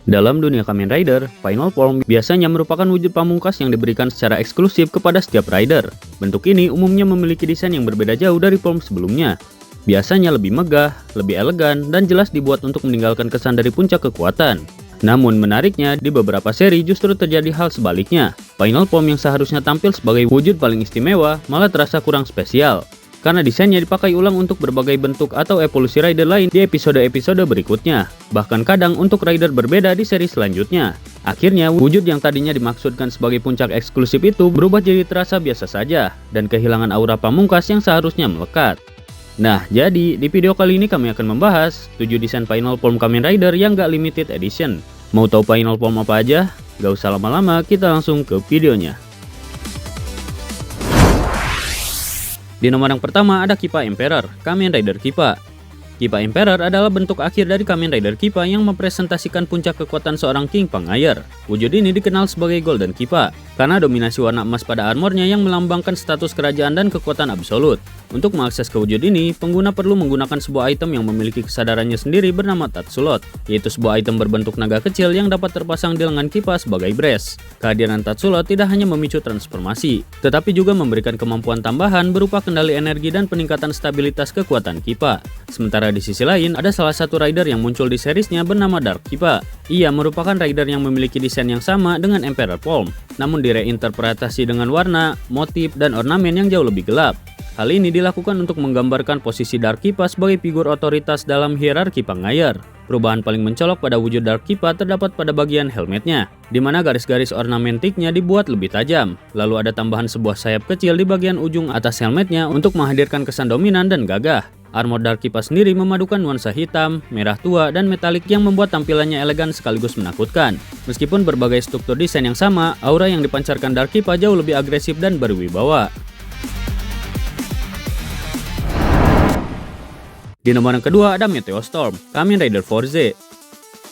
Dalam dunia Kamen Rider, Final Form biasanya merupakan wujud pamungkas yang diberikan secara eksklusif kepada setiap rider. Bentuk ini umumnya memiliki desain yang berbeda jauh dari form sebelumnya. Biasanya lebih megah, lebih elegan, dan jelas dibuat untuk meninggalkan kesan dari puncak kekuatan. Namun menariknya, di beberapa seri justru terjadi hal sebaliknya. Final Form yang seharusnya tampil sebagai wujud paling istimewa malah terasa kurang spesial. Karena desainnya dipakai ulang untuk berbagai bentuk atau evolusi rider lain di episode-episode berikutnya. Bahkan kadang untuk rider berbeda di seri selanjutnya. Akhirnya, wujud yang tadinya dimaksudkan sebagai puncak eksklusif itu berubah jadi terasa biasa saja, dan kehilangan aura pamungkas yang seharusnya melekat. Nah, jadi di video kali ini kami akan membahas 7 desain Final Form Kamen Rider yang gak limited edition. Mau tahu Final Form apa aja? Gak usah lama-lama, kita langsung ke videonya. Di nomor yang pertama ada Kippa Emperor, Kamen Rider Kippa. Kippa Emperor adalah bentuk akhir dari Kamen Rider Kippa yang mempresentasikan puncak kekuatan seorang King Pengayer. Wujud ini dikenal sebagai Golden Kippa karena dominasi warna emas pada armornya yang melambangkan status kerajaan dan kekuatan absolut. Untuk mengakses ke wujud ini, pengguna perlu menggunakan sebuah item yang memiliki kesadarannya sendiri bernama Tatsulot, yaitu sebuah item berbentuk naga kecil yang dapat terpasang di lengan Kippa sebagai brace. Kehadiran Tatsulot tidak hanya memicu transformasi, tetapi juga memberikan kemampuan tambahan berupa kendali energi dan peningkatan stabilitas kekuatan Kippa. Sementara di sisi lain, ada salah satu rider yang muncul di seriesnya bernama Dark Kippa. Ia merupakan rider yang memiliki desain yang sama dengan Emperor Form, namun direinterpretasi dengan warna, motif, dan ornamen yang jauh lebih gelap. Hal ini dilakukan untuk menggambarkan posisi Dark Kippa sebagai figur otoritas dalam hierarki Pengayer. Perubahan paling mencolok pada wujud Dark Kippa terdapat pada bagian helmetnya, di mana garis-garis ornamentiknya dibuat lebih tajam. Lalu ada tambahan sebuah sayap kecil di bagian ujung atas helmetnya untuk menghadirkan kesan dominan dan gagah. Armor Dark Kippa sendiri memadukan nuansa hitam, merah tua, dan metalik yang membuat tampilannya elegan sekaligus menakutkan. Meskipun berbagai struktur desain yang sama, aura yang dipancarkan Dark Kippa jauh lebih agresif dan berwibawa. Di nomor yang kedua ada Meteor Storm, Kamen Rider Fourze.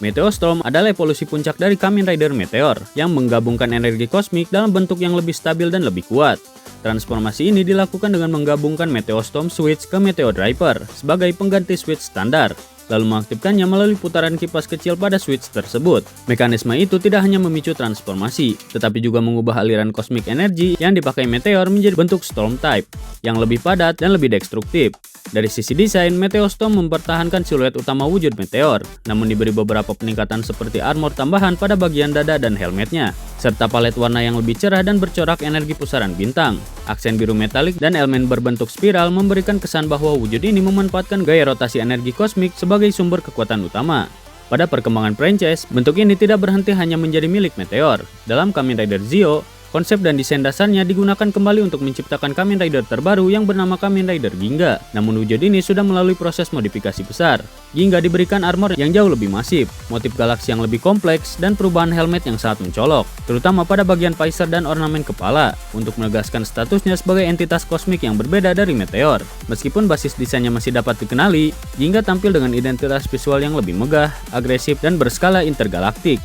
Meteor Storm adalah evolusi puncak dari Kamen Rider Meteor yang menggabungkan energi kosmik dalam bentuk yang lebih stabil dan lebih kuat. Transformasi ini dilakukan dengan menggabungkan Meteor Storm Switch ke Meteor Driver sebagai pengganti switch standar, lalu mengaktifkannya melalui putaran kipas kecil pada switch tersebut. Mekanisme itu tidak hanya memicu transformasi, tetapi juga mengubah aliran kosmik energi yang dipakai Meteor menjadi bentuk Storm Type, yang lebih padat dan lebih destruktif. Dari sisi desain, Meteor Storm mempertahankan siluet utama wujud Meteor, namun diberi beberapa peningkatan seperti armor tambahan pada bagian dada dan helmetnya, serta palet warna yang lebih cerah dan bercorak energi pusaran bintang. Aksen biru metalik dan elemen berbentuk spiral memberikan kesan bahwa wujud ini memanfaatkan gaya rotasi energi kosmik sebagai sumber kekuatan utama. Pada perkembangan franchise, bentuk ini tidak berhenti hanya menjadi milik Meteor. Dalam Kamen Rider Zio, konsep dan desain dasarnya digunakan kembali untuk menciptakan Kamen Rider terbaru yang bernama Kamen Rider Ginga. Namun wujud ini sudah melalui proses modifikasi besar. Ginga diberikan armor yang jauh lebih masif, motif galaksi yang lebih kompleks, dan perubahan helmet yang sangat mencolok, terutama pada bagian visor dan ornamen kepala, untuk menegaskan statusnya sebagai entitas kosmik yang berbeda dari Meteor. Meskipun basis desainnya masih dapat dikenali, Ginga tampil dengan identitas visual yang lebih megah, agresif, dan berskala intergalaktik.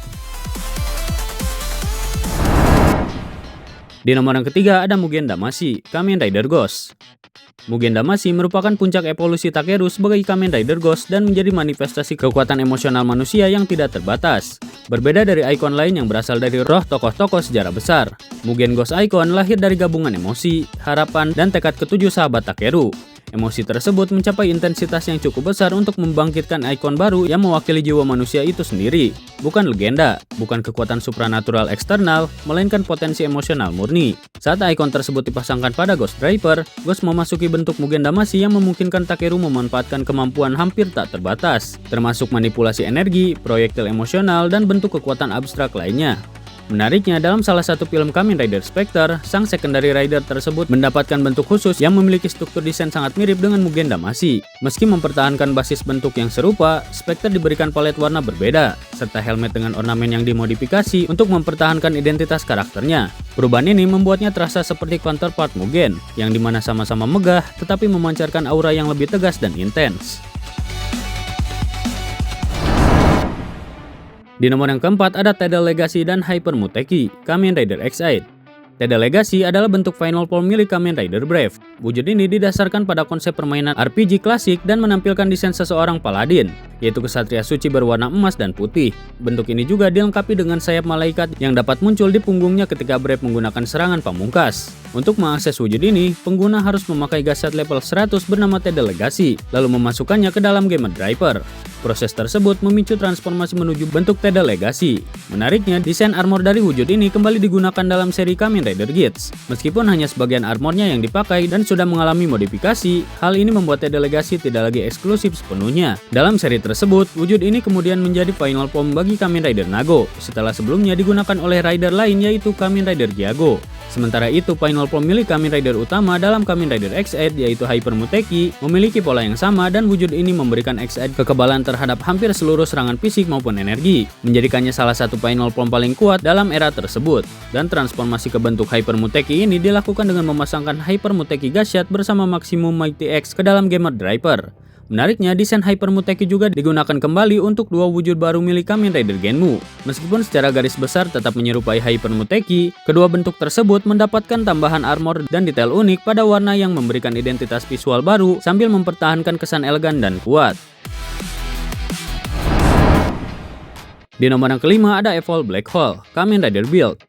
Di nomor yang ketiga ada Mugen Damacy, Kamen Rider Ghost. Mugen Damacy merupakan puncak evolusi Takeru sebagai Kamen Rider Ghost dan menjadi manifestasi kekuatan emosional manusia yang tidak terbatas. Berbeda dari ikon lain yang berasal dari roh tokoh-tokoh sejarah besar, Mugen Ghost Icon lahir dari gabungan emosi, harapan, dan tekad ketujuh sahabat Takeru. Emosi tersebut mencapai intensitas yang cukup besar untuk membangkitkan ikon baru yang mewakili jiwa manusia itu sendiri. Bukan legenda, bukan kekuatan supranatural eksternal, melainkan potensi emosional murni. Saat ikon tersebut dipasangkan pada Ghost Driver, Ghost memasuki bentuk Mugen Damacy yang memungkinkan Takeru memanfaatkan kemampuan hampir tak terbatas, termasuk manipulasi energi, proyektil emosional, dan bentuk kekuatan abstrak lainnya. Menariknya, dalam salah satu film Kamen Rider Spectre, sang secondary rider tersebut mendapatkan bentuk khusus yang memiliki struktur desain sangat mirip dengan Mugen Damacy. Meski mempertahankan basis bentuk yang serupa, Spectre diberikan palet warna berbeda, serta helmet dengan ornamen yang dimodifikasi untuk mempertahankan identitas karakternya. Perubahan ini membuatnya terasa seperti counterpart Mugen, yang dimana sama-sama megah tetapi memancarkan aura yang lebih tegas dan intens. Di nomor yang keempat ada Tidal Legacy dan Hyper Muteki, Kamen Rider X8. TD Legacy adalah bentuk final form milik Kamen Rider Brave. Wujud ini didasarkan pada konsep permainan RPG klasik dan menampilkan desain seseorang paladin, yaitu kesatria suci berwarna emas dan putih. Bentuk ini juga dilengkapi dengan sayap malaikat yang dapat muncul di punggungnya ketika Brave menggunakan serangan pamungkas. Untuk mengakses wujud ini, pengguna harus memakai gasket level 100 bernama TD Legacy, lalu memasukkannya ke dalam Gamer Driver. Proses tersebut memicu transformasi menuju bentuk TD Legacy. Menariknya, desain armor dari wujud ini kembali digunakan dalam seri Kamen Rider Geats. Meskipun hanya sebagian armornya yang dipakai dan sudah mengalami modifikasi, hal ini membuat TD Legacy tidak lagi eksklusif sepenuhnya. Dalam seri tersebut, wujud ini kemudian menjadi final form bagi Kamen Rider Nago, setelah sebelumnya digunakan oleh rider lain yaitu Kamen Rider Gyago. Sementara itu, final form milik Kamen Rider utama dalam Kamen Rider X8 yaitu Hyper Muteki memiliki pola yang sama dan wujud ini memberikan X8 kekebalan terhadap hampir seluruh serangan fisik maupun energi, menjadikannya salah satu final form paling kuat dalam era tersebut. Dan transformasi ke bentuk Hyper Muteki ini dilakukan dengan memasangkan Hyper Muteki Gashat bersama Maximum Mighty X ke dalam Gamer Driver. Menariknya, desain Hyper Muteki juga digunakan kembali untuk dua wujud baru milik Kamen Rider Genmu. Meskipun secara garis besar tetap menyerupai Hyper Muteki, kedua bentuk tersebut mendapatkan tambahan armor dan detail unik pada warna yang memberikan identitas visual baru sambil mempertahankan kesan elegan dan kuat. Di nomor yang kelima ada Evolve Black Hole, Kamen Rider Build.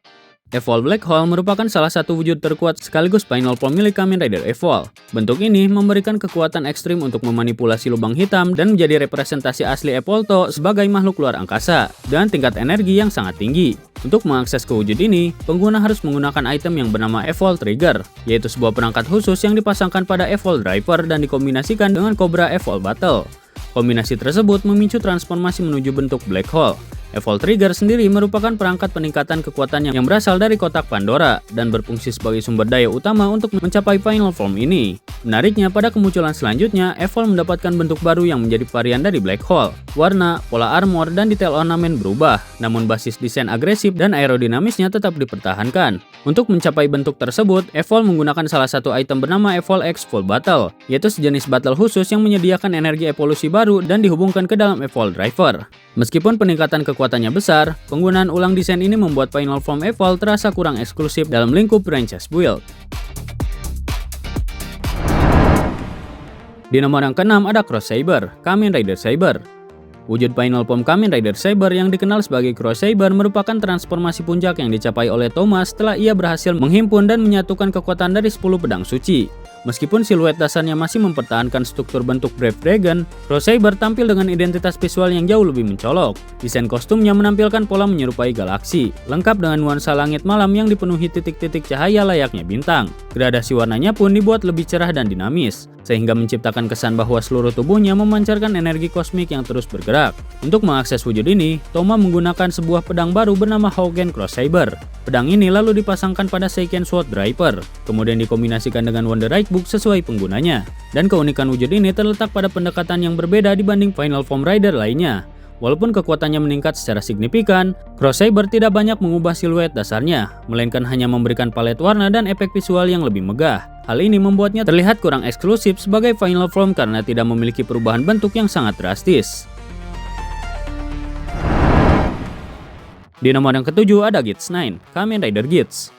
Evolve Black Hole merupakan salah satu wujud terkuat sekaligus final form milik Kamen Rider Evolve. Bentuk ini memberikan kekuatan ekstrim untuk memanipulasi lubang hitam dan menjadi representasi asli Evolto sebagai makhluk luar angkasa dengan tingkat energi yang sangat tinggi. Untuk mengakses ke wujud ini, pengguna harus menggunakan item yang bernama Evolve Trigger, yaitu sebuah perangkat khusus yang dipasangkan pada Evolve Driver dan dikombinasikan dengan Cobra Evolve Battle. Kombinasi tersebut memicu transformasi menuju bentuk Black Hole. Evolve Trigger sendiri merupakan perangkat peningkatan kekuatan yang berasal dari kotak Pandora dan berfungsi sebagai sumber daya utama untuk mencapai final form ini. Menariknya, pada kemunculan selanjutnya, Evolve mendapatkan bentuk baru yang menjadi varian dari Black Hole. Warna, pola armor, dan detail ornamen berubah, namun basis desain agresif dan aerodinamisnya tetap dipertahankan. Untuk mencapai bentuk tersebut, Evolve menggunakan salah satu item bernama Evolve X Full Battle, yaitu sejenis battle khusus yang menyediakan energi evolusi baru dan dihubungkan ke dalam Evolve Driver. Meskipun peningkatan kekuatannya besar, penggunaan ulang desain ini membuat final form Evolve terasa kurang eksklusif dalam lingkup franchise build. Di nomor yang keenam ada Cross Saber, Kamen Rider Saber. Wujud final form Kamen Rider Saber yang dikenal sebagai Cross Saber merupakan transformasi puncak yang dicapai oleh Thomas setelah ia berhasil menghimpun dan menyatukan kekuatan dari 10 pedang suci. Meskipun siluet dasarnya masih mempertahankan struktur bentuk Brave Dragon, Cross Saber tampil dengan identitas visual yang jauh lebih mencolok. Desain kostumnya menampilkan pola menyerupai galaksi, lengkap dengan nuansa langit malam yang dipenuhi titik-titik cahaya layaknya bintang. Gradasi warnanya pun dibuat lebih cerah dan dinamis, sehingga menciptakan kesan bahwa seluruh tubuhnya memancarkan energi kosmik yang terus bergerak. Untuk mengakses wujud ini, Toma menggunakan sebuah pedang baru bernama Houken Cross Saber. Pedang ini lalu dipasangkan pada Seiken Sword Driver, kemudian dikombinasikan dengan Wonderite Book sesuai penggunanya. Dan keunikan wujud ini terletak pada pendekatan yang berbeda dibanding Final Form Rider lainnya. Walaupun kekuatannya meningkat secara signifikan, Cross Saber tidak banyak mengubah siluet dasarnya, melainkan hanya memberikan palet warna dan efek visual yang lebih megah. Hal ini membuatnya terlihat kurang eksklusif sebagai Final Form karena tidak memiliki perubahan bentuk yang sangat drastis. Di nomor yang ketujuh ada Geats 9, Kamen Rider Geats.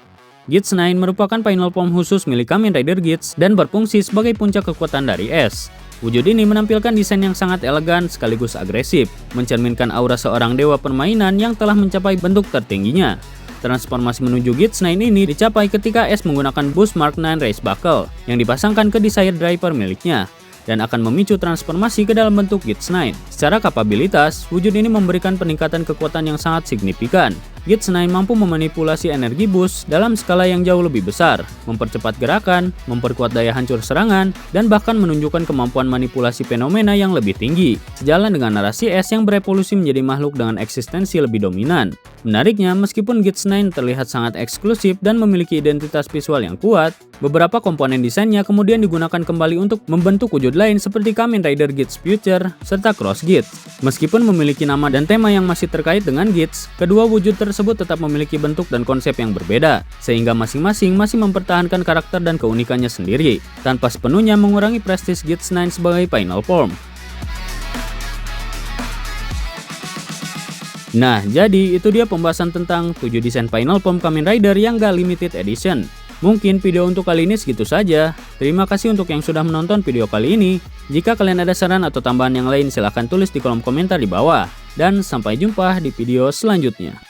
Geats 9 merupakan final form khusus milik Kamen Rider Geats dan berfungsi sebagai puncak kekuatan dari S. Wujud ini menampilkan desain yang sangat elegan sekaligus agresif, mencerminkan aura seorang dewa permainan yang telah mencapai bentuk tertingginya. Transformasi menuju Geats 9 ini dicapai ketika S menggunakan Boost Mark 9 Race Buckle yang dipasangkan ke Desire Driver miliknya, dan akan memicu transformasi ke dalam bentuk Geats 9. Secara kapabilitas, wujud ini memberikan peningkatan kekuatan yang sangat signifikan. Geats 9 mampu memanipulasi energi boost dalam skala yang jauh lebih besar, mempercepat gerakan, memperkuat daya hancur serangan, dan bahkan menunjukkan kemampuan manipulasi fenomena yang lebih tinggi, sejalan dengan narasi S yang berevolusi menjadi makhluk dengan eksistensi lebih dominan. Menariknya, meskipun Geats 9 terlihat sangat eksklusif dan memiliki identitas visual yang kuat, beberapa komponen desainnya kemudian digunakan kembali untuk membentuk wujud lain seperti Kamen Rider Geats Future serta Cross Geats. Meskipun memiliki nama dan tema yang masih terkait dengan Geats, kedua wujud tersebut tetap memiliki bentuk dan konsep yang berbeda, sehingga masing-masing masih mempertahankan karakter dan keunikannya sendiri, tanpa sepenuhnya mengurangi prestis Geats 9 sebagai final form. Nah, jadi itu dia pembahasan tentang 7 desain final form Kamen Rider yang gak limited edition. Mungkin video untuk kali ini segitu saja. Terima kasih untuk yang sudah menonton video kali ini. Jika kalian ada saran atau tambahan yang lain silahkan tulis di kolom komentar di bawah. Dan sampai jumpa di video selanjutnya.